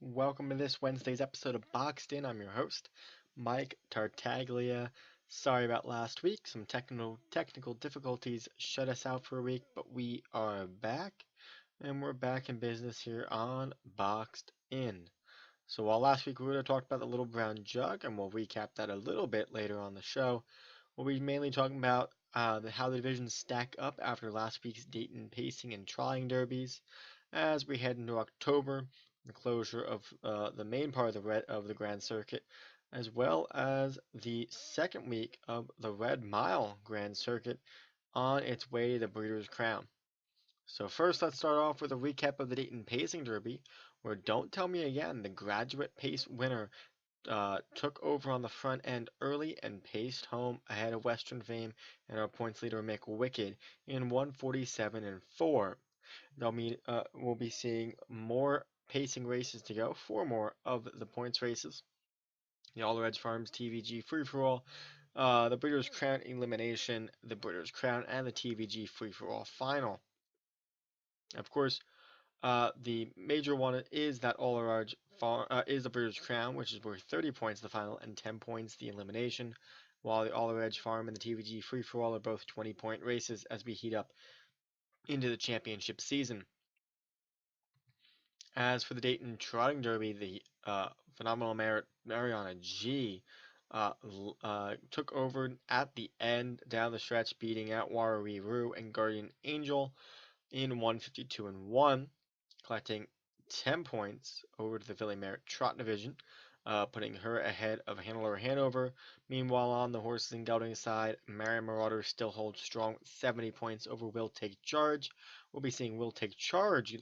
Welcome to this Wednesday's episode of Boxed In. I'm your host, Mike Tartaglia. Sorry about last week. Some technical difficulties shut us out for a week, but we are back, and we're back in business here on Boxed In. So while last week we would have talked about the Little Brown Jug, and we'll recap that a little bit later on the show, we'll be mainly talking about how the divisions stack up after last week's Dayton Pacing and Trying Derbies as we head into October, the closure of the main part of the Grand Circuit, as well as the second week of the Red Mile Grand Circuit on its way to the Breeders' Crown. So first, let's start off with a recap of the Dayton Pacing Derby, where Don't Tell Me Again, the graduate pace winner, took over on the front end early and paced home ahead of Western Fame and our points leader Mick Wicked in 147 and 4. We'll be seeing more pacing races to go, four more of the points races. The All Reds Farms TVG Free For All, the Breeders' Crown Elimination, the Breeders' Crown, and the TVG Free For All Final. Of course, the major one is that is the Breeders' Crown, which is worth 30 points the final and 10 points the elimination, while the All Edge Farm and the TVG Free For All are both 20-point races as we heat up into the championship season. As for the Dayton Trotting Derby, the phenomenal Mariana G took over at the end down the stretch, beating out Warri Roo and Guardian Angel in 152 and 1, collecting 10 points over to the Philly Merit Trot Division, putting her ahead of Hannelore Hanover. Meanwhile, on the horses and gelding side, Marion Marauder still holds strong with 70 points over Will Take Charge. We'll be seeing Will Take Charge,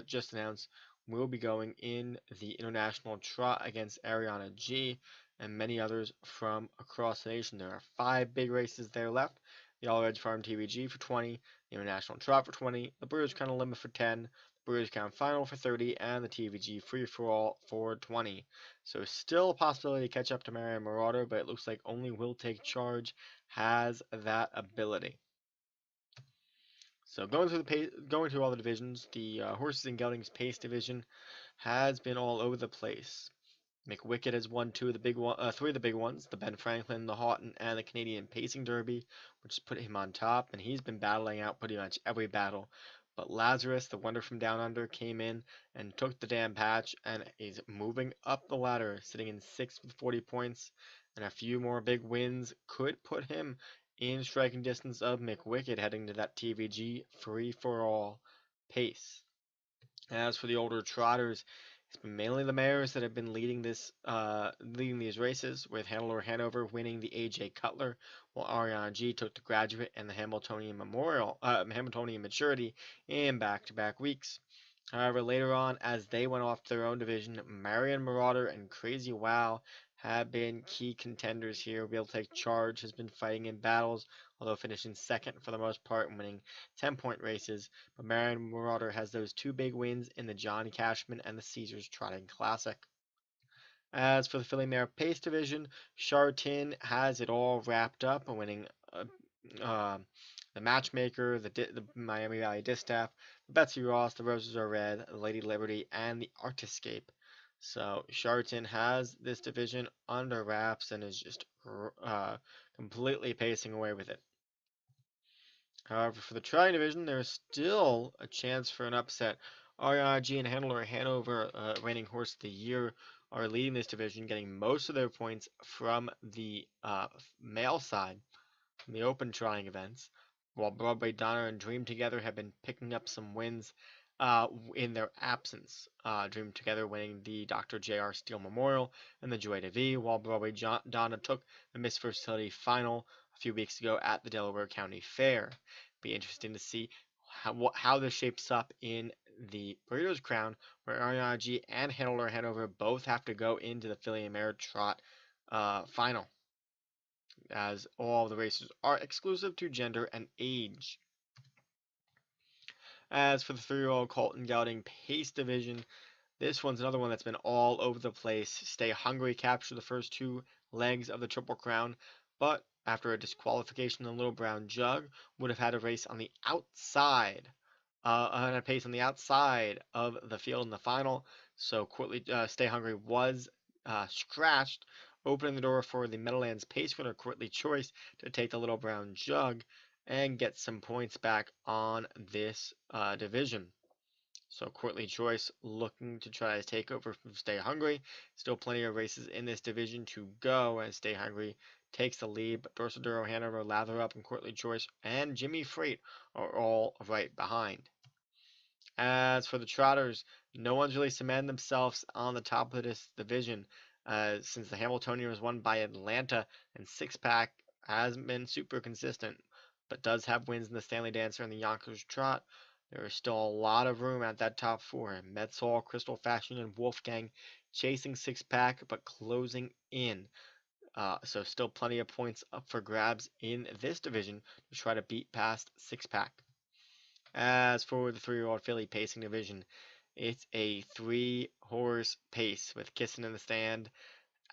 just announced, will be going in the International Trot against Ariana G and many others from across the nation. There are 5 big races there left. The All Reds Farm TVG for 20, the International Trot for 20, the Breeders' Crown Limit for 10, the Breeders' Crown Final for 30, and the TVG Free For All for 20. So still a possibility to catch up to Marion Marauder, but it looks like only Will Take Charge has that ability. So going through all the divisions, the horses and geldings pace division has been all over the place. McWicked has won three of the big ones, the Ben Franklin, the Houghton, and the Canadian Pacing Derby, which put him on top, and he's been battling out pretty much every battle. But Lazarus, the Wonder from Down Under, came in and took the damn patch and is moving up the ladder, sitting in 6th with 40 points, and a few more big wins could put him in striking distance of McWicked heading to that TVG free-for-all pace. As for the older trotters, it's been mainly the mares that have been leading these races, with Hannelore Hanover winning the AJ Cutler, while Ariana G took the Graduate and the Hamiltonian Maturity in back-to-back weeks. However, later on, as they went off to their own division, Marion Marauder and Crazy Wow have been key contenders here. Will Take Charge has been fighting in battles, although finishing second for the most part and winning 10-point races. But Marion Marauder has those 2 big wins in the John Cashman and the Caesars Trotting Classic. As for the Philly Mare Pace division, Chartin has it all wrapped up, winning the Matchmaker, the Miami Valley Distaff, the Betsy Ross, the Roses Are Red, the Lady Liberty, and the Artiscape. So Charlton has this division under wraps and is just completely pacing away with it. However, for the Trying division, there's still a chance for an upset. RIG and Hannelore Hanover, reigning horse of the year, are leading this division, getting most of their points from the male side, from the open trying events, while Broadway Donner and Dream Together have been picking up some wins in their absence. Dream Together winning the Dr. J.R. Steele Memorial and the Joy de V, while Broadway Donna took the Miss Versatility final a few weeks ago at the Delaware County Fair. Be interesting to see how this shapes up in the Breeders' Crown, where RNRG and Hannelore Hanover both have to go into the Philly Mare Trot final, as all the races are exclusive to gender and age. As for the 3-year-old Colton Gelding Pace division, this one's another one that's been all over the place. Stay Hungry captured the first 2 legs of the Triple Crown, but after a disqualification in the Little Brown Jug, would have had a race on the outside, and a pace on the outside of the field in the final. So Courtly Stay Hungry was scratched, opening the door for the Meadowlands pace winner Courtly Choice to take the Little Brown Jug and get some points back on this division. So Courtly Choice looking to try to take over from Stay Hungry. Still plenty of races in this division to go as Stay Hungry takes the lead, but Dorsaduro, Hanover, Lather Up, and Courtly Choice and Jimmy Freight are all right behind. As for the Trotters, no one's really cemented themselves on the top of this division since the Hamiltonian was won by Atlanta, and Six Pack hasn't been super consistent, but does have wins in the Stanley Dancer and the Yonkers Trot. There is still a lot of room at that top four. Metzall, Crystal Fashion, and Wolfgang chasing Six Pack, but closing in. So still plenty of points up for grabs in this division to try to beat past Six Pack. As for the 3-year-old filly pacing division, it's a 3-horse pace with Kissin' in the Stand,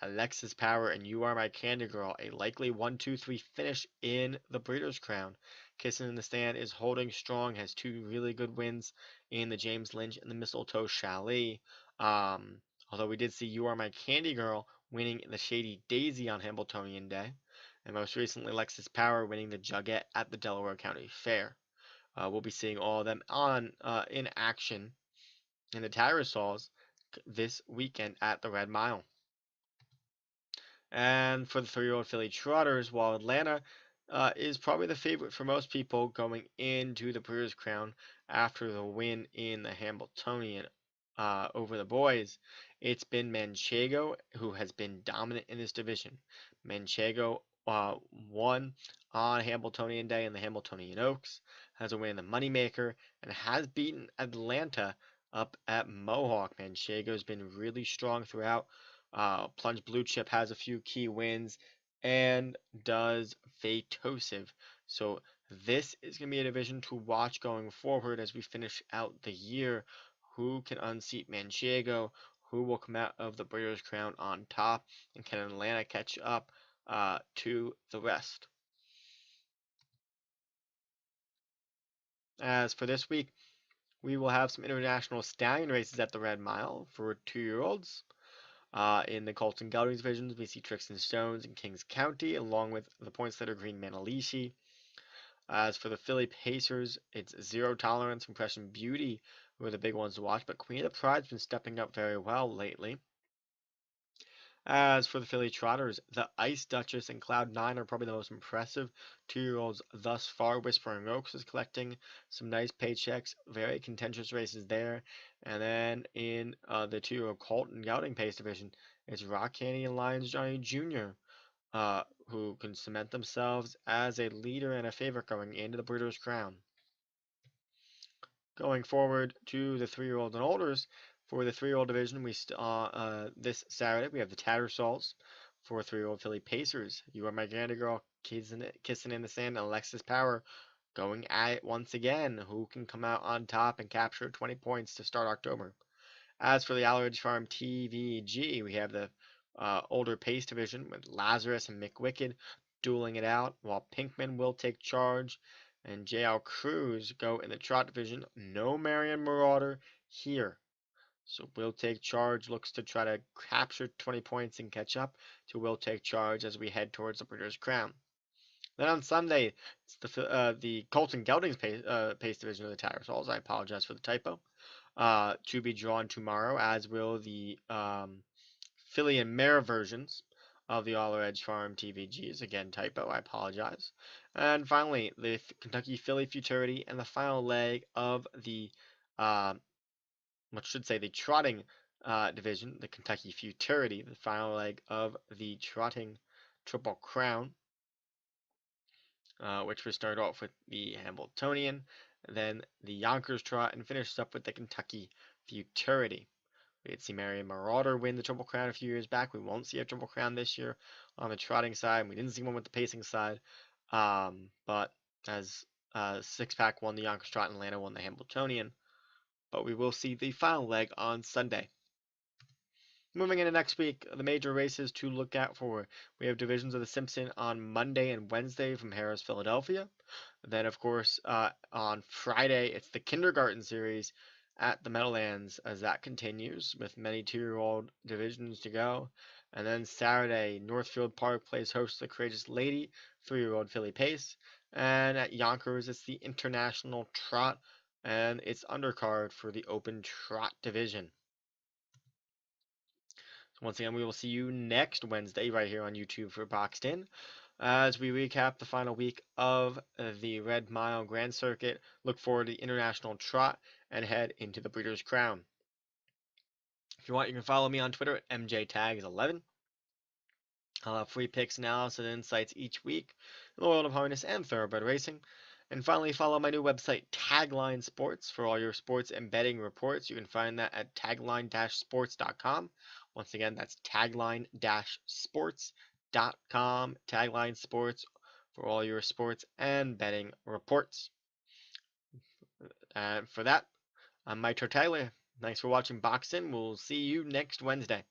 Alexis Power, and You Are My Candy Girl, a likely 1-2-3 finish in the Breeders' Crown. Kissin' in the Stand is holding strong, has 2 really good wins in the James Lynch and the Mistletoe Chalet. Although we did see You Are My Candy Girl winning the Shady Daisy on Hamiltonian Day, and most recently Alexis Power winning the Jugette at the Delaware County Fair. We'll be seeing all of them on in action in the Tyrosols this weekend at the Red Mile. And for the 3-year-old filly Trotters, while Atlanta is probably the favorite for most people going into the Breeders' Crown after the win in the Hamiltonian over the boys, it's been Manchego who has been dominant in this division. Manchego won on Hamiltonian Day in the Hamiltonian Oaks, has a win in the Moneymaker, and has beaten Atlanta up at Mohawk. Manchego's been really strong throughout. Plunge Blue Chip has a few key wins and does Fatosive. So this is going to be a division to watch going forward as we finish out the year. Who can unseat Manchego? Who will come out of the Breeders' Crown on top? And can Atlanta catch up to the rest? As for this week, we will have some international stallion races at the Red Mile for 2-year-olds. In the Colton Geldings divisions, we see Trixton Stones and Kings County, along with the Pointsletter Green Manalishi. As for the filly pacers, it's Zero Tolerance, Impression Beauty, who are the big ones to watch, but Queen of the Pride's been stepping up very well lately. As for the filly trotters, the Ice Duchess and Cloud 9 are probably the most impressive 2-year-olds thus far. Whispering Oaks is collecting some nice paychecks, very contentious races there. And then in the 2-year-old Colton Gelding Pace division, it's Rock Candy and Lions Johnny Jr. Who can cement themselves as a leader and a favorite going into the Breeders' Crown. Going forward to the 3-year-olds and olders, for the 3-year-old division, we this Saturday we have the Tattersalls. For 3-year-old filly pacers, You Are My Candy Girl, Kissing in the Sand, and Alexis Power going at it once again. Who can come out on top and capture 20 points to start October? As for the Alleridge Farm TVG, we have the older pace division with Lazarus and McWicked dueling it out, while Pinkman will take charge and JL Cruz go in the trot division. No Marion Marauder here. So Will Take Charge looks to try to capture 20 points and catch up to Will Take Charge as we head towards the Breeders' Crown. Then on Sunday, it's the Colton Geldings pace division of the Tattersalls. I apologize for the typo. To be drawn tomorrow, as will the filly and mare versions of the Alleridge Farm TVGs. Again, typo, I apologize. And finally, the Kentucky Filly Futurity and the final leg of the the trotting division, the Kentucky Futurity, the final leg of the trotting Triple Crown, which will start off with the Hamiltonian, then the Yonkers Trot, and finishes up with the Kentucky Futurity. We did see Marion Marauder win the Triple Crown a few years back. We won't see a Triple Crown this year on the trotting side. We didn't see one with the pacing side. But as Six Pack won the Yonkers Trot and Atlanta won the Hamiltonian. But we will see the final leg on Sunday. Moving into next week, the major races to look out for. We have Divisions of the Simpson on Monday and Wednesday from Harrah's, Philadelphia. Then, of course, on Friday, it's the Kindergarten Series at the Meadowlands as that continues with many 2-year-old divisions to go. And then Saturday, Northfield Park plays host to the Courageous Lady 3-year-old filly pace. And at Yonkers, it's the International Trot and its undercard for the Open Trot division. So once again, we will see you next Wednesday right here on YouTube for Boxed In as we recap the final week of the Red Mile Grand Circuit, look forward to the International Trot, and head into the Breeders' Crown. If you want, you can follow me on Twitter at MJTags11. I'll have free picks, analysis, and insights each week in the world of harness and thoroughbred racing. And finally, follow my new website, Tagline Sports, for all your sports and betting reports. You can find that at tagline-sports.com. Once again, that's tagline-sports.com. Tagline Sports for all your sports and betting reports. And for that, I'm Mike Tartaglia. Thanks for watching Boxed In. We'll see you next Wednesday.